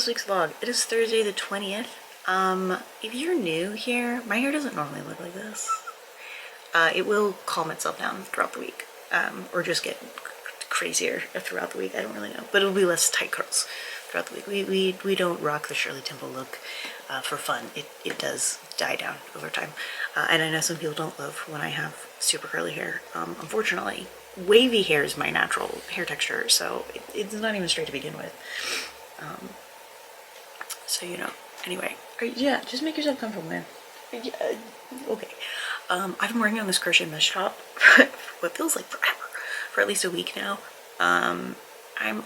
this week's vlog. It is Thursday the 20th. If you're new here, my hair doesn't normally look like this. It will calm itself down throughout the week, or just get crazier throughout the week. I don't really know, but it'll be less tight curls throughout the week. We don't rock the Shirley Temple look for fun. It does die down over time, and I know some people don't love when I have super curly hair. Unfortunately, wavy hair is my natural hair texture, so it's not even straight to begin with. So you know. Anyway, yeah, just make yourself comfortable, man. Okay. I've been working on this crochet mesh top for what feels like forever, for at least a week now. I'm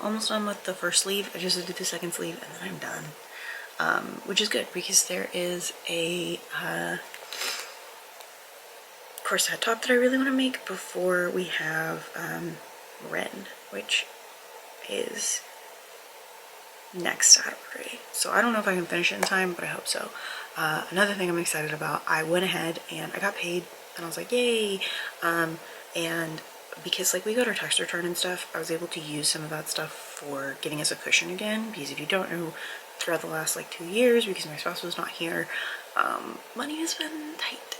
almost done with the first sleeve. I just did the second sleeve and then I'm done, which is good because there is a corset top that I really want to make before we have Ren, which is next Saturday. So I don't know if I can finish it in time, but I hope so. Another thing I'm excited about, I went ahead and I got paid and I was like, yay. And because like we got our tax return and stuff, I was able to use some of that stuff for giving us a cushion again, because if you don't know, throughout the last like 2 years, because my spouse was not here, money has been tight.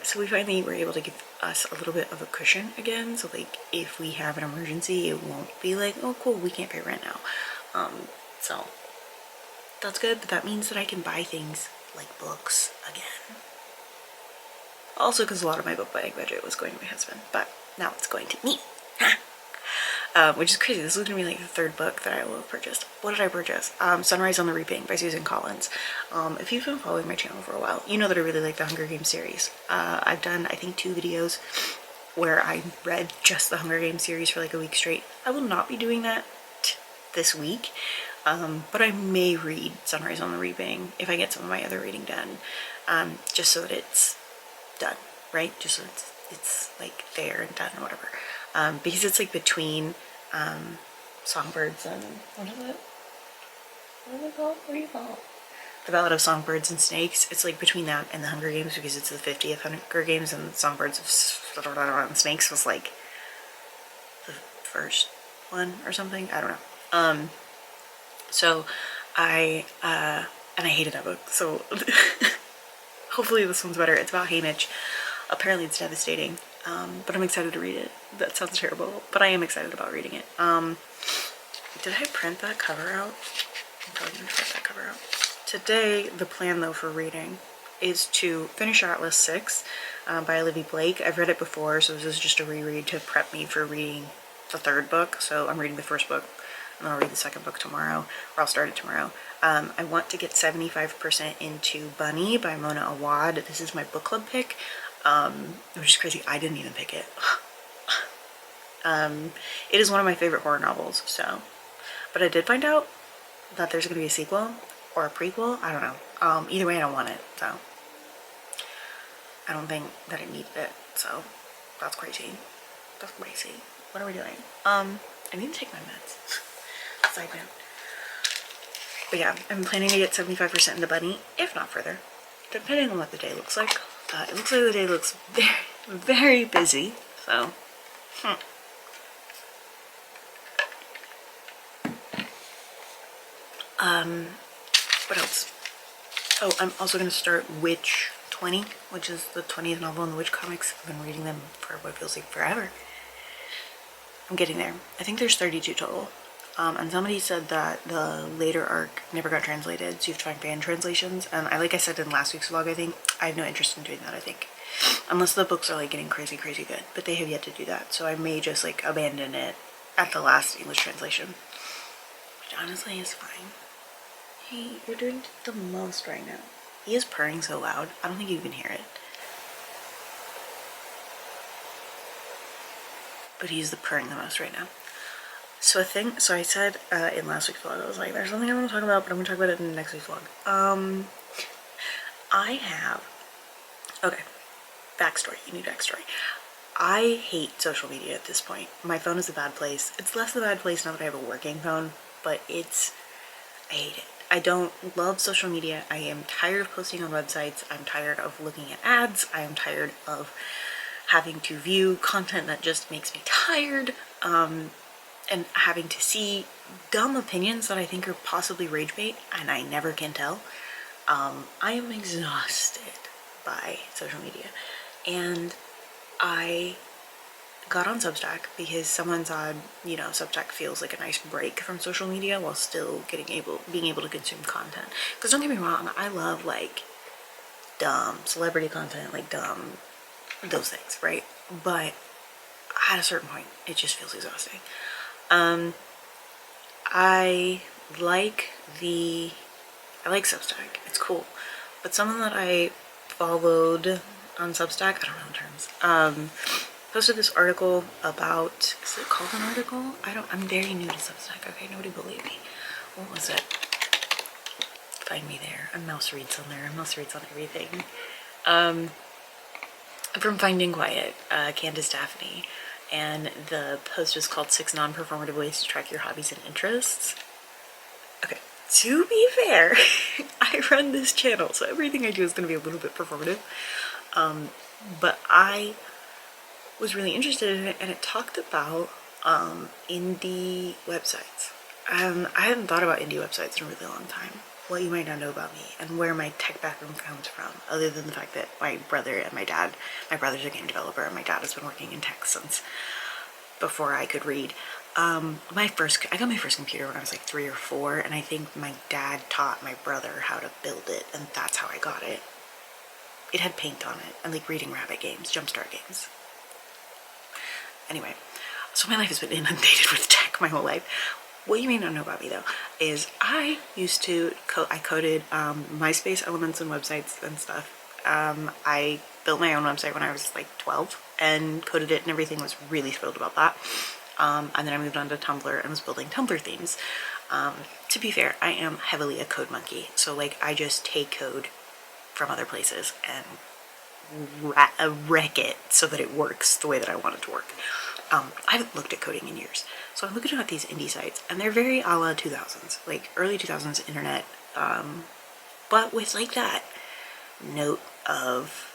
So we finally were able to give us a little bit of a cushion again, so like if we have an emergency, it won't be like, oh cool, we can't pay rent now. So that's good, but that means that I can buy things like books again. Also because a lot of my book buying budget was going to my husband, but now it's going to me. Which is crazy. This is going to be like the third book that I will have purchased. What did I purchase? Sunrise on the Reaping by Susan Collins. If you've been following my channel for a while, you know that I really like the Hunger Games series. I've done, I think, 2 videos where I read just the Hunger Games series for like a week straight. I will not be doing that this week, but I may read Sunrise on the Reaping if I get some of my other reading done, just so that it's done, right? Just so it's like there and done or whatever. Because it's like between Songbirds and what is it? What are they called? What do you call it? The Ballad of Songbirds and Snakes. It's like between that and the Hunger Games, because it's the 50th Hunger Games, and Songbirds and Snakes was like the first one or something. I don't know. So and I hated that book. So hopefully this one's better. It's about Haymitch. Apparently it's devastating. But I'm excited to read it. That sounds terrible, but I am excited about reading it. Did I print that cover out? I'm probably gonna print that cover out. Today, the plan though for reading is to finish Atlas 6 by Olivia Blake. I've read it before, so this is just a reread to prep me for reading the 3rd book. So I'm reading the 1st book, and then I'll read the 2nd book tomorrow, or I'll start it tomorrow. I want to get 75% into Bunny by Mona Awad. This is my book club pick. Which is crazy. I didn't even pick it. It is one of my favorite horror novels, so. But I did find out that there's going to be a sequel or a prequel. I don't know. Either way, I don't want it, so. I don't think that it needed it, so. That's crazy. That's crazy. What are we doing? I need to take my meds. Side note. But yeah, I'm planning to get 75% into Bunny, if not further, depending on what the day looks like. It looks like the day looks very, very busy, so. What else? Oh, I'm also going to start Witch 20, which is the 20th novel in the Witch comics. I've been reading them for what feels like forever. I'm getting there. I think there's 32 total. And somebody said that the later arc never got translated, so you have to find fan translations. And like I said in last week's vlog, I think, I have no interest in doing that, I think. Unless the books are like getting crazy, crazy good. But they have yet to do that, so I may just like abandon it at the last English translation. Which honestly is fine. Hey, you're doing the most right now. He is purring so loud, I don't think you can hear it. But he's the purring the most right now. So I said in last week's vlog, I was like, there's something I want to talk about, but I'm going to talk about it in the next week's vlog. Okay, backstory, you need backstory. I hate social media at this point. My phone is a bad place. It's less of a bad place now that I have a working phone, but I hate it. I don't love social media. I am tired of posting on websites. I'm tired of looking at ads. I am tired of having to view content that just makes me tired. and having to see dumb opinions that I think are possibly rage bait, and I never can tell. I am exhausted by social media, and I got on Substack because someone said, you know, Substack feels like a nice break from social media while still being able to consume content. Because don't get me wrong, I love like dumb celebrity content, like dumb those things, right? But at a certain point, it just feels exhausting. I like Substack. It's cool. But someone that I followed on Substack, I don't know the terms, posted this article about, is it called an article? I'm very new to Substack, okay? Nobody believe me. What was it? Find me there. I'm mouse reads on there. I'm mouse reads on everything. From Finding Quiet, Candace Daphne. And the post was called 6 Non-Performative Ways to Track Your Hobbies and Interests. Okay, to be fair, I run this channel, so everything I do is going to be a little bit performative. But I was really interested in it, and it talked about indie websites. I hadn't thought about indie websites in a really long time. What you might not know about me and where my tech background comes from, other than the fact that my brother and my brother's a game developer and my dad has been working in tech since before I could read. I got my first computer when I was like 3 or 4, and I think my dad taught my brother how to build it, and that's how I got it. It had paint on it and like Reading Rabbit games, Jumpstart games. Anyway, so my life has been inundated with tech my whole life. What you may not know about me though is I used to I coded MySpace elements and websites and stuff. I built my own website when I was like 12 and coded it and everything, was really thrilled about that. And then I moved on to Tumblr and was building Tumblr themes. To be fair, I am heavily a code monkey, so like I just take code from other places and wreck it so that it works the way that I want it to work. I haven't looked at coding in years, so I'm looking at these indie sites, and they're very a la 2000s, like early 2000s internet, but with like that note of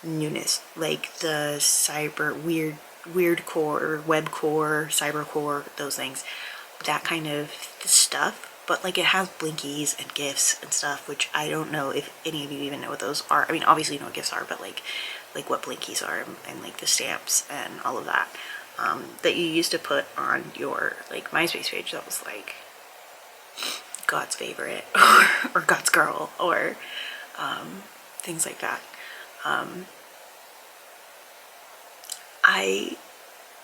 newness, like the weird core, web core, cyber core, those things, that kind of stuff. But like it has blinkies and GIFs and stuff, which I don't know if any of you even know what those are. I mean, obviously you know what GIFs are, but like what blinkies are, and like the stamps and all of that, that you used to put on your like MySpace page. That was like God's favorite or God's girl, or things like that.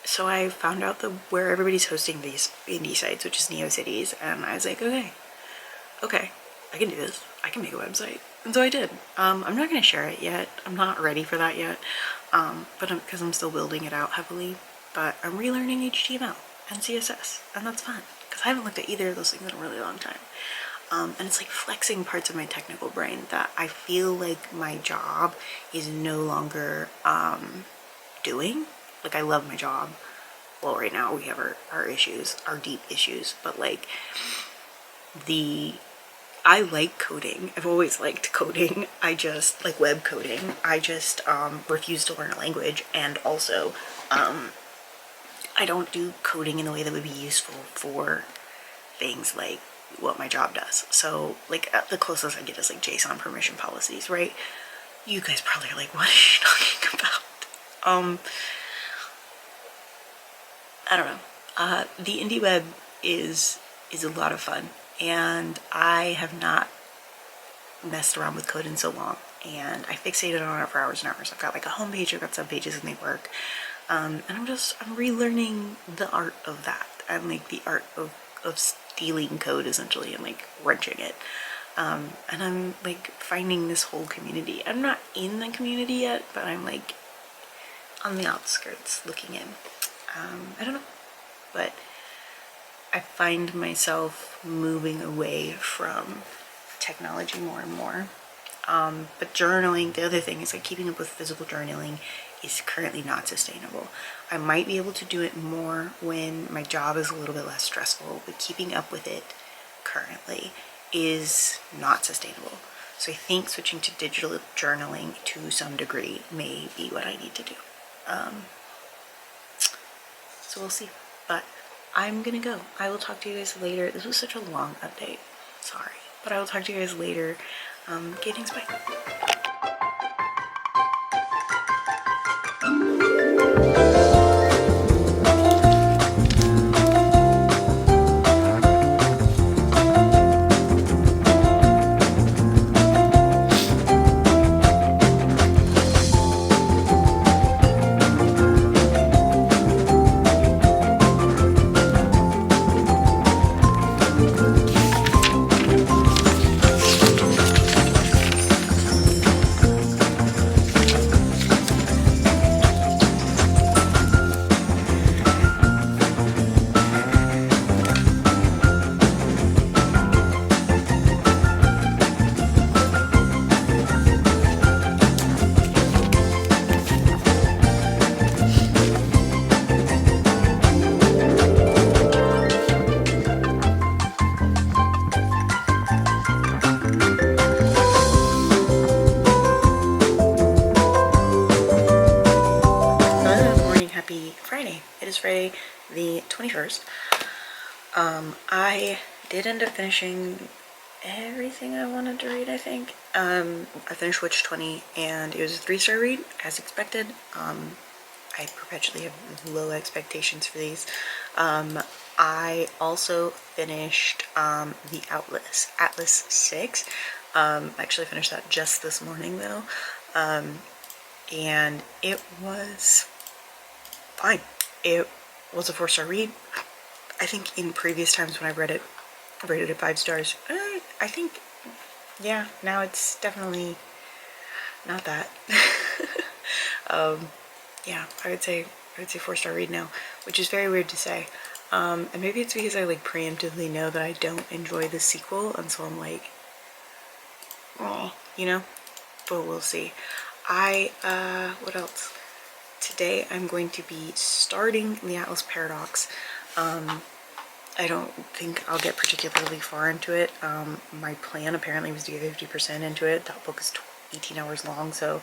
So I found out where everybody's hosting these indie sites, which is NeoCities, and I was like, okay, I can do this. I can make a website. And so I did. I'm not going to share it yet. I'm not ready for that yet, because I'm still building it out heavily. But I'm relearning HTML and CSS, and that's fun, because I haven't looked at either of those things in a really long time. And it's like flexing parts of my technical brain that I feel like my job is no longer doing. Like, I love my job. Well, right now we have our issues, our deep issues, but like I like coding. I've always liked coding. I just like web coding. I just refuse to learn a language, and also I don't do coding in a way that would be useful for things like what my job does. So like the closest I get is like JSON permission policies, right? You guys probably are like, what is she talking about? I don't know. The indie web is a lot of fun, and I have not messed around with code in so long, and I fixated on it for hours and hours. I've got like a homepage, I've got sub pages, and they work. And I'm relearning the art of that, and like the art of stealing code essentially and like wrenching it. And I'm like finding this whole community. I'm not in the community yet, but I'm like on the outskirts looking in. I don't know, but I find myself moving away from technology more and more. But journaling, the other thing is like keeping up with physical journaling is currently not sustainable. I might be able to do it more when my job is a little bit less stressful, but keeping up with it currently is not sustainable. So I think switching to digital journaling to some degree may be what I need to do. So we'll see. But I'm gonna go. I will talk to you guys later. This was such a long update. Sorry. But I will talk to you guys later. Okay, thanks, bye. Happy Friday. It is Friday the 21st. I did end up finishing everything I wanted to read, I think. I finished Witch 20 and it was a 3-star read, as expected. I perpetually have low expectations for these. I also finished the Atlas 6. I actually finished that just this morning though. And it was fine. It was a 4-star read. I think in previous times when I've read it, I rated it 5 stars. I think, yeah, now it's definitely not that. Yeah, I would say 4-star read now, which is very weird to say. And maybe it's because I like preemptively know that I don't enjoy the sequel, and so I'm like, oh, you know, but we'll see. What else? Today I'm going to be starting the Atlas Paradox. I don't think I'll get particularly far into it. My plan apparently was to get 50% into it. That book is 18 hours long, so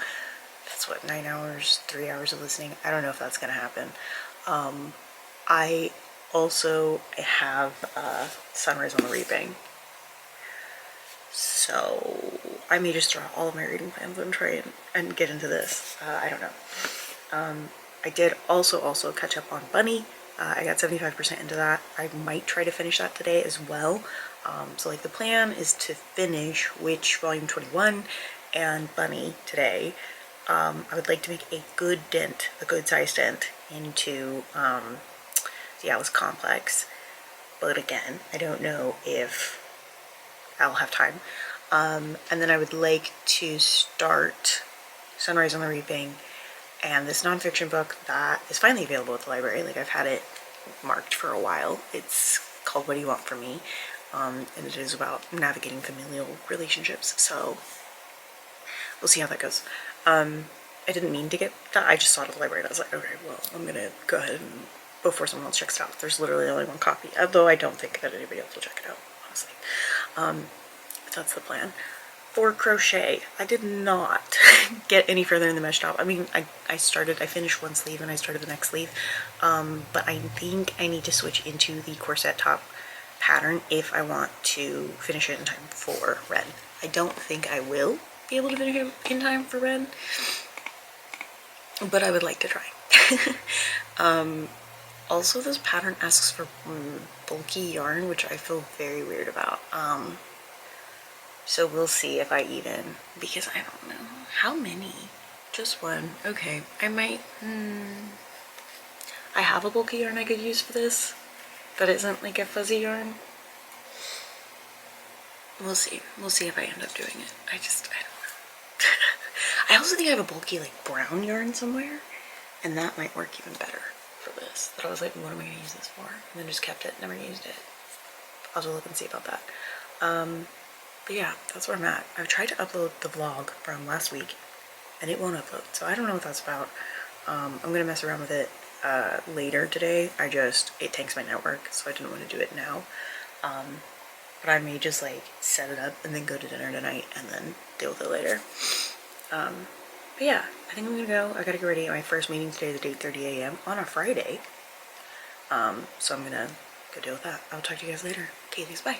that's what, 9 hours, 3 hours of listening. I don't know if that's gonna happen. I also have Sunrise on the Reaping, so I may just throw out all of my reading plans and try and get into this. I don't know. I did also catch up on Bunny. I got 75% into that. I might try to finish that today as well. So like the plan is to finish Witch Volume 21 and Bunny today. I would like to make a good size dent into the Alice Complex. But again, I don't know if I'll have time. And then I would like to start Sunrise on the Reaping and this nonfiction book that is finally available at the library. Like, I've had it marked for a while. It's called What Do You Want From Me? And it is about navigating familial relationships. So we'll see how that goes. I didn't mean to get that. I just saw it at the library and I was like, okay, well, I'm gonna go ahead and before someone else checks it out. There's literally only one copy, although I don't think that anybody else will check it out, honestly. But that's the plan. For crochet, I did not get any further in the mesh top. I mean, I finished one sleeve and I started the next sleeve, but I think I need to switch into the corset top pattern if I want to finish it in time for Red. I don't think I will be able to finish it in time for Red, but I would like to try. Also, this pattern asks for bulky yarn, which I feel very weird about. So we'll see if I even, because I don't know. How many? Just one. Okay, I might, I have a bulky yarn I could use for this, but isn't like a fuzzy yarn. We'll see. We'll see if I end up doing it. I don't know. I also think I have a bulky like brown yarn somewhere, and that might work even better for this. That I was like, what am I gonna use this for? And then just kept it, never used it. I'll just look and see about that. But yeah, that's where I'm at. I've tried to upload the vlog from last week and it won't upload, so I don't know what that's about. I'm gonna mess around with it later today. It tanks my network, so I didn't want to do it now. But I may just like set it up and then go to dinner tonight and then deal with it later. But yeah, I think I'm gonna go. I gotta get ready. My first meeting today is at 8:30 a.m. on a Friday. So I'm gonna go deal with that. I'll talk to you guys later. Okay, thanks, bye.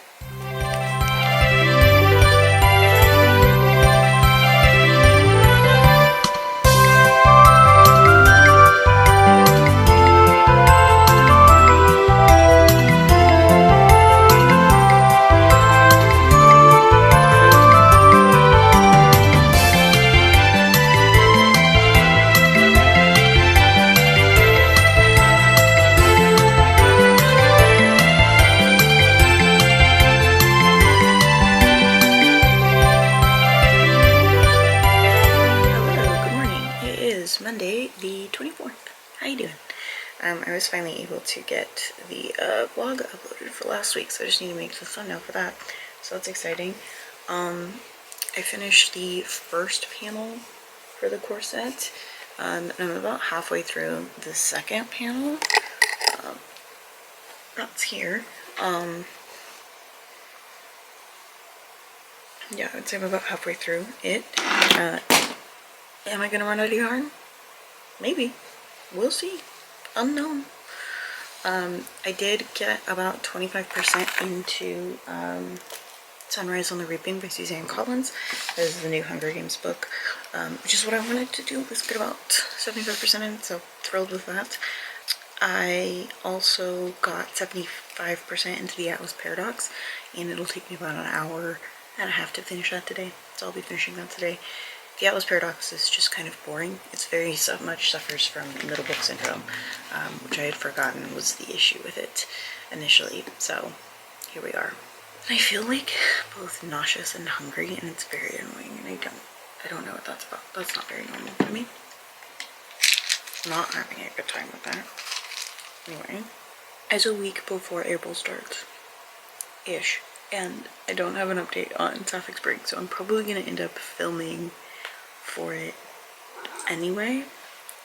Monday the 24th. How you doing? I was finally able to get the vlog uploaded for last week, so I just need to make the thumbnail for that. So that's exciting. I finished the first panel for the corset, and I'm about halfway through the second panel. That's here. Yeah, I would say I'm about halfway through it. Am I gonna run out of yarn? Maybe. We'll see. Unknown. I did get about 25% into Sunrise on the Reaping by Suzanne Collins. This is the new Hunger Games book, which is what I wanted to do. Let's get about 75% in, so thrilled with that. I also got 75% into the Atlas Paradox, and it'll take me about an hour and a half to finish that today. So I'll be finishing that today. The Atlas Paradox is just kind of boring. It's very much suffers from middle book syndrome, which I had forgotten was the issue with it initially. So here we are. I feel like both nauseous and hungry, and it's very annoying, and I don't know what that's about. That's not very normal for me. Not having a good time with that. Anyway, as a week before April starts, ish, and I don't have an update on Sapphic Spring, so I'm probably gonna end up filming for it anyway,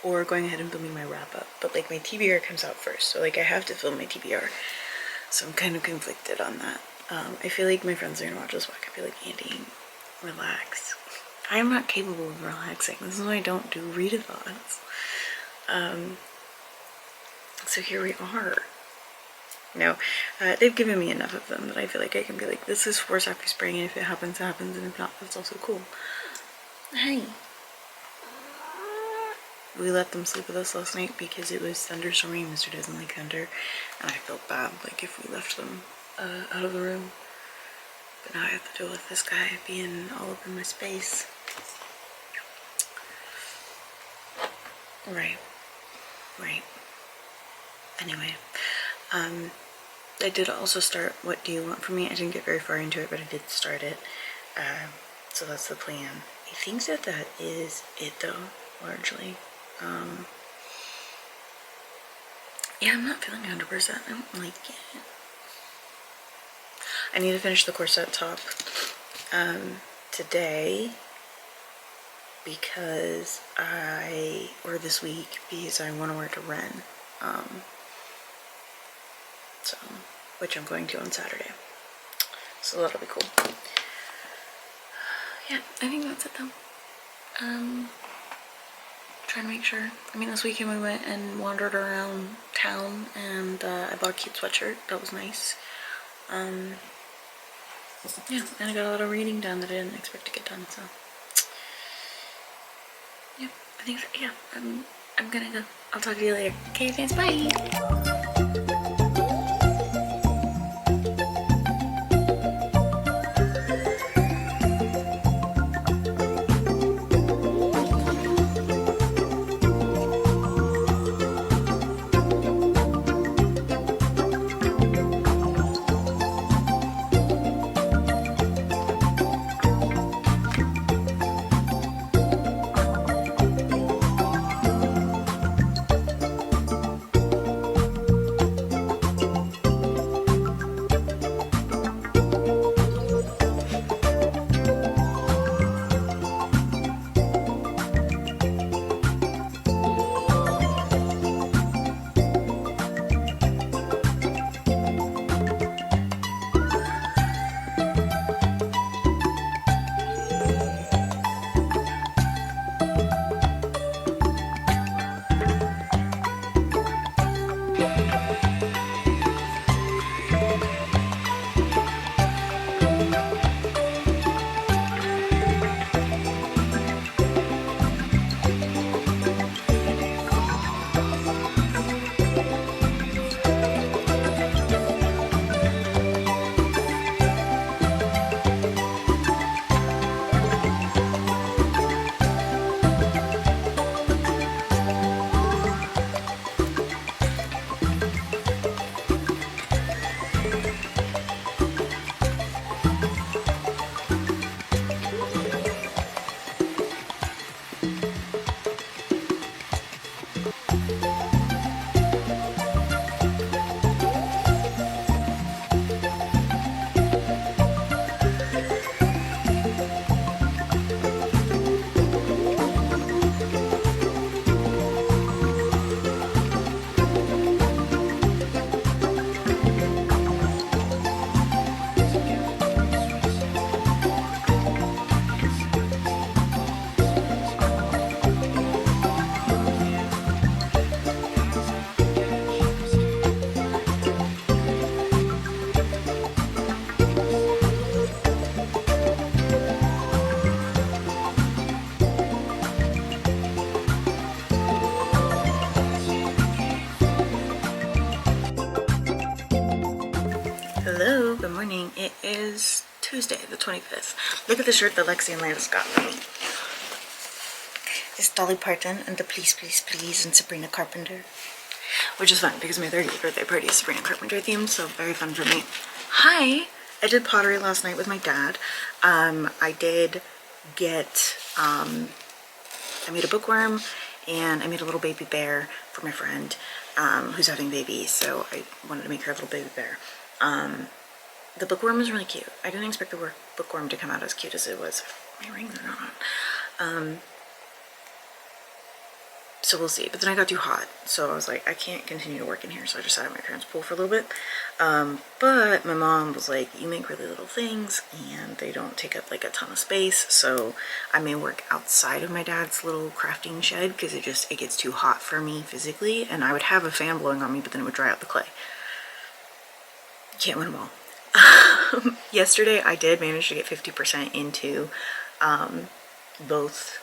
or going ahead and filming my wrap up, but like my TBR comes out first, so like I have to film my TBR, so I'm kind of conflicted on that. I feel like my friends are gonna watch this vlog and be like, Andy, relax. I'm not capable of relaxing. This is why I don't do readathons. So here we are. No, they've given me enough of them that I feel like I can be like, this is for Sapphic Spring, and if it happens, it happens, and if not, that's also cool. Hey. We let them sleep with us last night because it was thunderstorming. Mr. doesn't like thunder, and I felt bad, like, if we left them out of the room. But now I have to deal with this guy being all up in my space. Right. Anyway, I did also start What Do You Want From Me? I didn't get very far into it, but I did start it. So that's the plan. I think that is it, though, largely. Yeah, I'm not feeling 100%. I don't like it. I need to finish the corset top today because or this week, because I want to wear it to Ren. So, which I'm going to on Saturday. So that'll be cool. Yeah, I think that's it though. Trying to make sure. I mean, this weekend we went and wandered around town, and I bought a cute sweatshirt. That was nice. Yeah, and I got a lot of reading done that I didn't expect to get done, so. Yeah, I think, yeah, I'm gonna go. I'll talk to you later. Okay, thanks, bye! Tuesday, the 25th. Look at the shirt that Lexi and Landis got for me. It's Dolly Parton and the Please Please Please and Sabrina Carpenter. Which is fun because my 30th birthday party is Sabrina Carpenter themed, so very fun for me. Hi! I did pottery last night with my dad. I did get, I made a bookworm and I made a little baby bear for my friend who's having babies, so I wanted to make her a little baby bear. The bookworm was really cute. I didn't expect the bookworm to come out as cute as it was. My rings are not on. So we'll see. But then I got too hot, so I was like, I can't continue to work in here, so I just sat at my parents' pool for a little bit. But my mom was like, you make really little things, and they don't take up like a ton of space, so I may work outside of my dad's little crafting shed, because it gets too hot for me physically, and I would have a fan blowing on me, but then it would dry out the clay. Can't win them all. Yesterday, I did manage to get 50% into both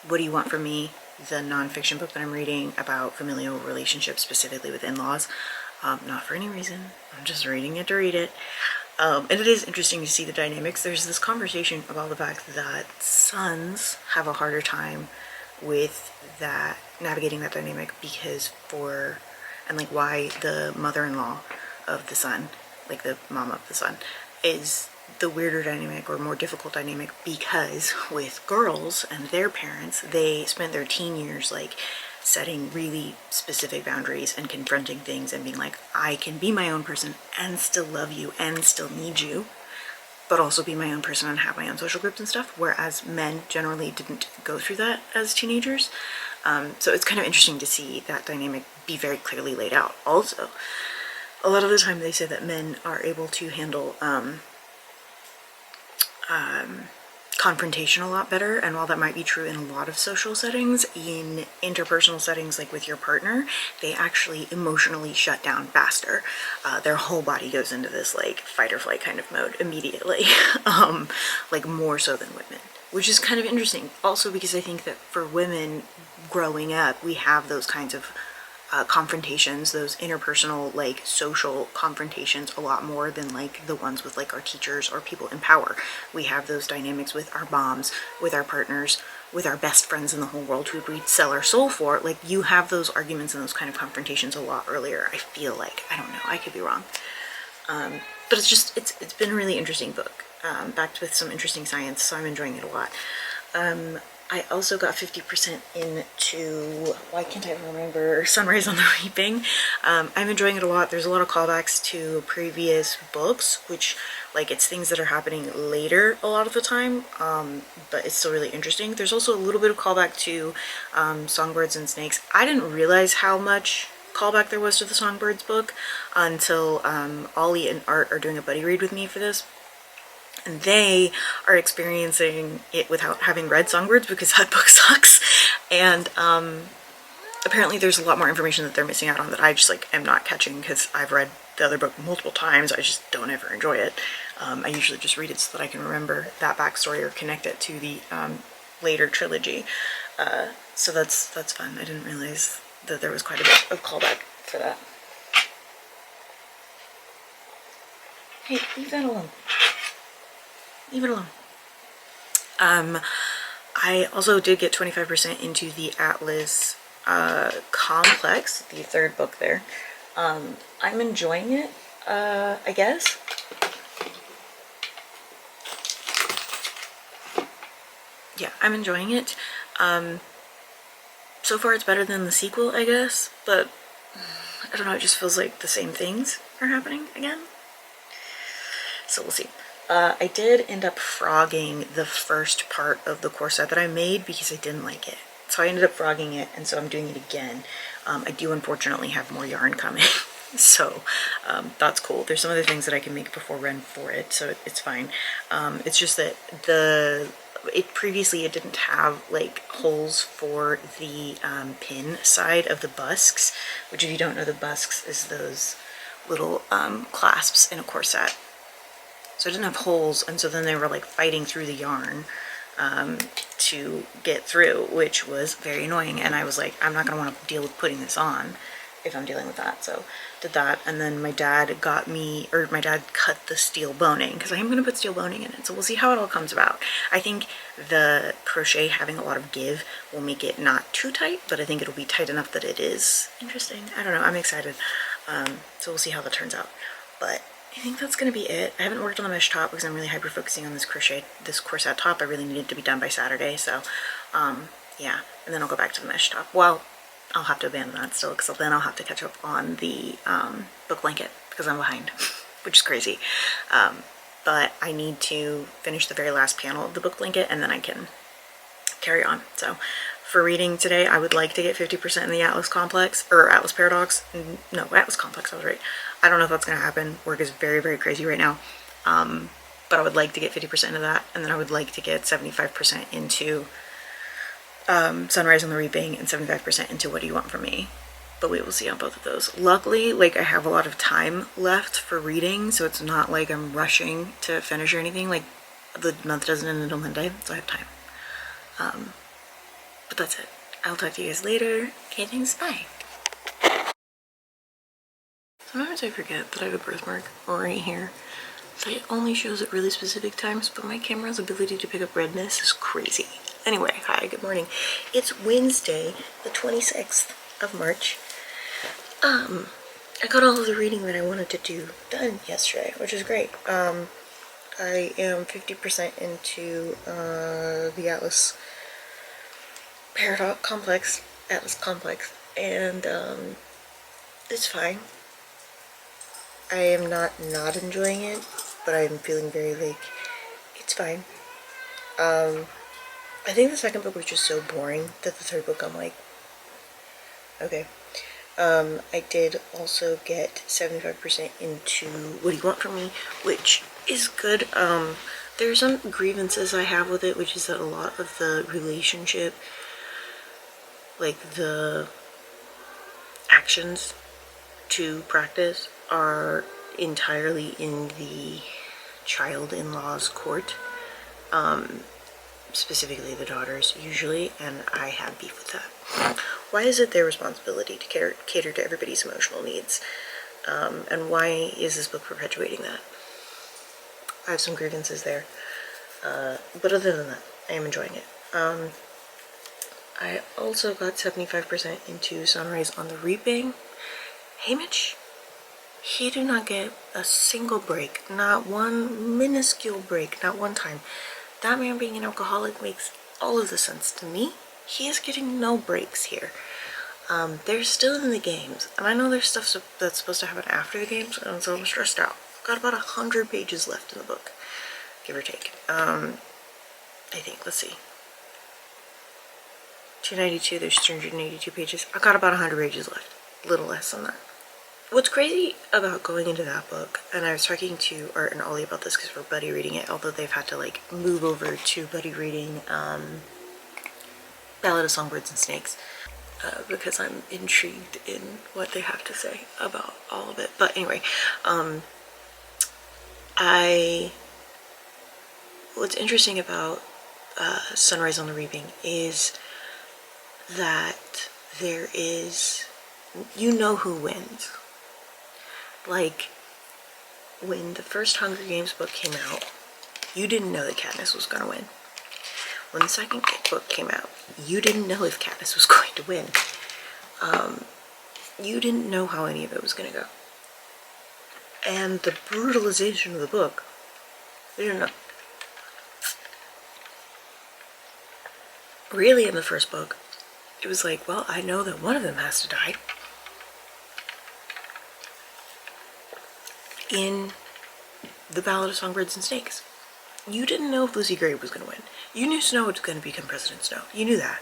What Do You Want From Me, the nonfiction book that I'm reading about familial relationships, specifically with in-laws. Not for any reason. I'm just reading it to read it. And it is interesting to see the dynamics. There's this conversation about the fact that sons have a harder time with that, navigating that dynamic, because and like why the mother-in-law of the son, like the mom of the son, is the weirder dynamic or more difficult dynamic, because with girls and their parents, they spent their teen years like setting really specific boundaries and confronting things and being like, I can be my own person and still love you and still need you, but also be my own person and have my own social groups and stuff, whereas men generally didn't go through that as teenagers. So it's kind of interesting to see that dynamic be very clearly laid out. Also, a lot of the time they say that men are able to handle confrontation a lot better, and while that might be true in a lot of social settings, in interpersonal settings like with your partner, they actually emotionally shut down faster. Their whole body goes into this like fight or flight kind of mode immediately, like more so than women, which is kind of interesting. Also because I think that for women growing up, we have those kinds of confrontations, those interpersonal like social confrontations a lot more than like the ones with like our teachers or people in power. We have those dynamics with our moms, with our partners, with our best friends in the whole world who we'd sell our soul for. Like you have those arguments and those kind of confrontations a lot earlier, I feel like. I don't know, I could be wrong. But it's been a really interesting book, backed with some interesting science, so I'm enjoying it a lot. I also got 50% into, why can't I remember, Sunrise on the Reaping. I'm enjoying it a lot. There's a lot of callbacks to previous books, which, like, it's things that are happening later a lot of the time, but it's still really interesting. There's also a little bit of callback to Songbirds and Snakes. I didn't realize how much callback there was to the Songbirds book until Ollie and Art are doing a buddy read with me for this. And they are experiencing it without having read Songbirds because that book sucks. And apparently there's a lot more information that they're missing out on that I just like am not catching because I've read the other book multiple times. I just don't ever enjoy it. I usually just read it so that I can remember that backstory or connect it to the later trilogy. So that's fun. I didn't realize that there was quite a bit of callback for that. Hey, leave that alone. Leave it alone. I also did get 25% into the Atlas Complex, the third book there. I'm enjoying it, I guess. Yeah, I'm enjoying it. So far it's better than the sequel, I guess, but I don't know, it just feels like the same things are happening again. So we'll see. I did end up frogging the first part of the corset that I made because I didn't like it. So I ended up frogging it, and so I'm doing it again. I do unfortunately have more yarn coming, so that's cool. There's some other things that I can make before Ren for it, so it's fine. It's just that previously it didn't have like holes for the pin side of the busks, which if you don't know, the busks is those little clasps in a corset. So it didn't have holes, and so then they were like fighting through the yarn to get through, which was very annoying. And I was like, I'm not going to want to deal with putting this on if I'm dealing with that. So did that, and then my dad got me, or my dad cut the steel boning, because I am going to put steel boning in it, so we'll see how it all comes about. I think the crochet having a lot of give will make it not too tight, but I think it'll be tight enough that it is interesting. I don't know, I'm excited. So we'll see how that turns out. But I think that's going to be it. I haven't worked on the mesh top because I'm really hyper focusing on this corset top. I really needed to be done by Saturday, so yeah, and then I'll go back to the mesh top. Well, I'll have to abandon that still, because then I'll have to catch up on the book blanket because I'm behind, which is crazy. But I need to finish the very last panel of the book blanket, and then I can carry on. So for reading today, I would like to get 50% in the Atlas Complex, or Atlas Paradox. No, Atlas Complex, I was right. I don't know if that's going to happen. Work is very, very crazy right now. But I would like to get 50% into that, and then I would like to get 75% into Sunrise on the Reaping and 75% into What Do You Want From Me. But we will see on both of those. Luckily, like, I have a lot of time left for reading, so it's not like I'm rushing to finish or anything. Like, the month doesn't end until Monday, so I have time. But that's it. I'll talk to you guys later. Okay, thanks, bye. Sometimes I forget that I have a birthmark right here. So it only shows at really specific times, but my camera's ability to pick up redness is crazy. Anyway, hi, good morning. It's Wednesday, the 26th of March. I got all of the reading that I wanted to do done yesterday, which is great. I am 50% into the Atlas Paradox Complex, and it's fine. I am not enjoying it, but I'm feeling very, like, it's fine. I think the second book was just so boring that the third book I'm like, okay. I did also get 75% into What Do You Want From Me, which is good. There's some grievances I have with it, which is that a lot of the relationship, like the actions to practice, are entirely in the child-in-law's court. Specifically the daughters, usually, and I have beef with that. Why is it their responsibility to cater to everybody's emotional needs? And why is this book perpetuating that? I have some grievances there. But other than that, I am enjoying it. I also got 75% into Sunrise on the Reaping. Hamish, he did not get a single break, not one minuscule break, not one time. That man being an alcoholic makes all of the sense to me. He is getting no breaks here. They're still in the games, and I know there's stuff that's supposed to happen after the games, and so I'm stressed out. I've got about 100 pages left in the book, give or take. I think, let's see. 292, there's 382 pages. I've got about 100 pages left, a little less than that. What's crazy about going into that book, and I was talking to Art and Ollie about this because we're buddy reading it, although they've had to like move over to buddy reading Ballad of Songbirds and Snakes, because I'm intrigued in what they have to say about all of it. But anyway, what's interesting about Sunrise on the Reaping is that there is, you know who wins. Like, when the first Hunger Games book came out, you didn't know that Katniss was going to win. When the second book came out, you didn't know if Katniss was going to win. You didn't know how any of it was going to go. And the brutalization of the book, you didn't know. Really, in the first book, it was like, well, I know that one of them has to die. In the Ballad of Songbirds and Snakes, you didn't know if Lucy Gray was going to win. You knew Snow was going to become President Snow. You knew that.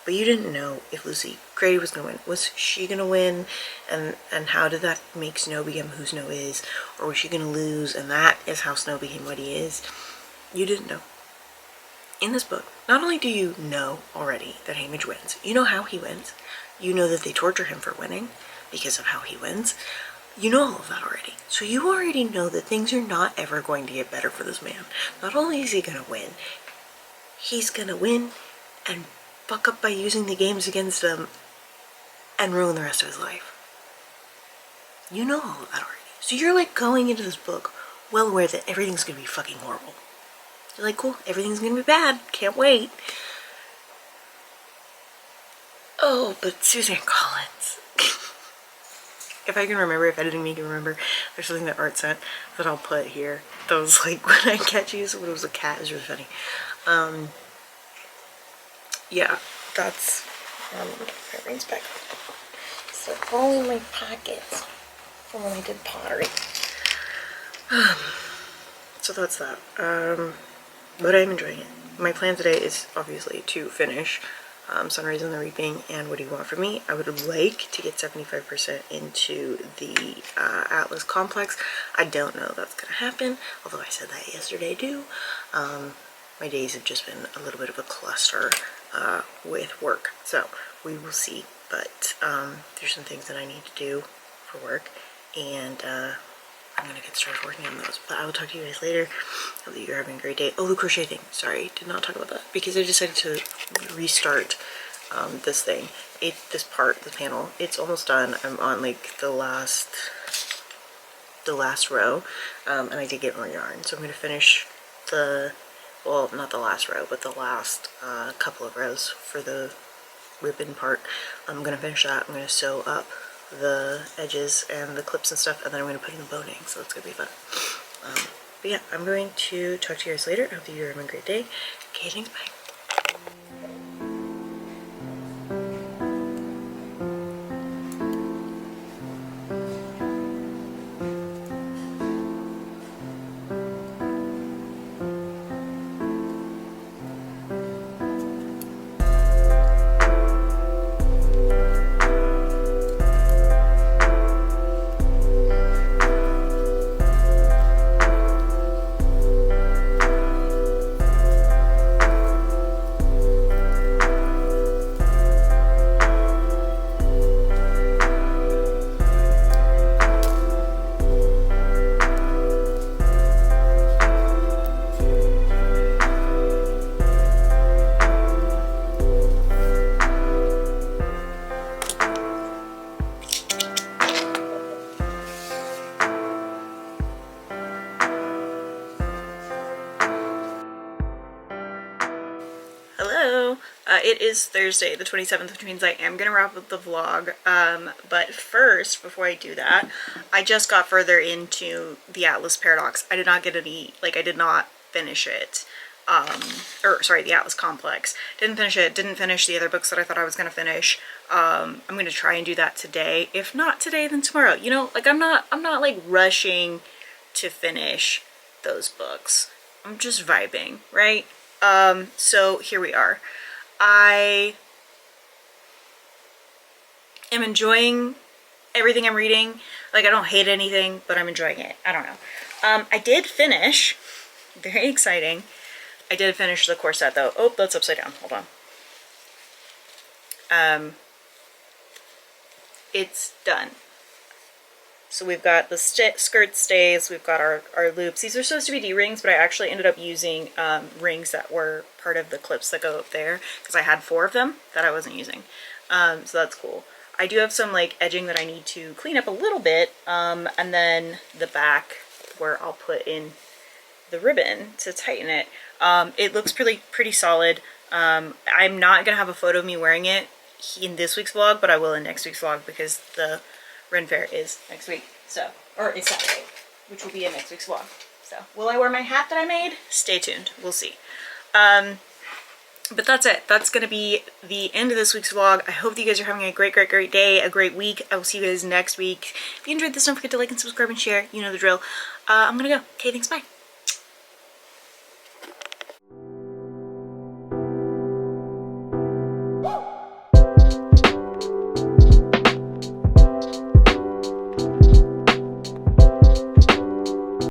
But you didn't know if Lucy Gray was going to win. Was she going to win? And how did that make Snow become who Snow is? Or was she going to lose? And that is how Snow became what he is. You didn't know. In this book, not only do you know already that Haymitch wins, you know how he wins. You know that they torture him for winning because of how he wins. You know all of that already. So you already know that things are not ever going to get better for this man. Not only is he going to win, he's going to win and fuck up by using the games against them and ruin the rest of his life. You know all of that already. So you're like going into this book well aware that everything's gonna be fucking horrible. You're like, cool, everything's gonna be bad. Can't wait. Oh, but Suzanne Collins. If I can remember, if editing me can remember, there's something that Art sent that I'll put here. That was like when I catch you, so when it was a cat, it was really funny. Yeah, that's everything's back. So all in my pockets from when I did pottery. So that's that. But I'm enjoying it. My plan today is obviously to finish Sunrise on the Reaping and What Do You Want From Me. I would like to get 75% into the Atlas Complex. I don't know if that's gonna happen, although I said that yesterday too. My days have just been a little bit of a cluster with work, so we will see. But there's some things that I need to do for work, and I'm gonna get started working on those. But I will talk to you guys later. Hope that you're having a great day. Oh, the crochet thing. Sorry, did not talk about that because I decided to restart this thing. This panel, it's almost done. I'm on like the last row, and I did get more yarn, so I'm gonna finish well, not the last row, but the last couple of rows for the ribbon part. I'm gonna finish that. I'm gonna sew up the edges and the clips and stuff, and then I'm going to put in the boning, so it's going to be fun. But yeah, I'm going to talk to you guys later. I hope that you're having a great day. Okay, thanks, bye. Hello, it is Thursday the 27th, which means I am going to wrap up the vlog, but first, before I do that, I just got further into the Atlas Paradox. I did not get any, like, I did not finish it, the Atlas Complex. Didn't finish it, didn't finish the other books that I thought I was going to finish. I'm going to try and do that today. If not today, then tomorrow. You know, like, I'm not like rushing to finish those books. I'm just vibing, right? So here we are. I am enjoying everything I'm reading. Like, I don't hate anything, but I'm enjoying it. I don't know. I did finish, very exciting, I did finish the corset though. Oh, that's upside down. Hold on. It's done. So we've got the skirt stays, we've got our loops. These are supposed to be D-rings, but I actually ended up using rings that were part of the clips that go up there, because I had 4 of them that I wasn't using. So that's cool. I do have some like edging that I need to clean up a little bit, and then the back where I'll put in the ribbon to tighten it. It looks pretty solid. I'm not gonna have a photo of me wearing it in this week's vlog, but I will in next week's vlog, because the Ren Fair is next week, so, or it's Saturday, which will be in next week's vlog. So, will I wear my hat that I made? Stay tuned, we'll see. But that's it. That's gonna be the end of this week's vlog. I hope that you guys are having a great day, a great week. I will see you guys next week. If you enjoyed this, don't forget to like and subscribe and share. You know the drill. I'm gonna go. Okay, thanks, bye.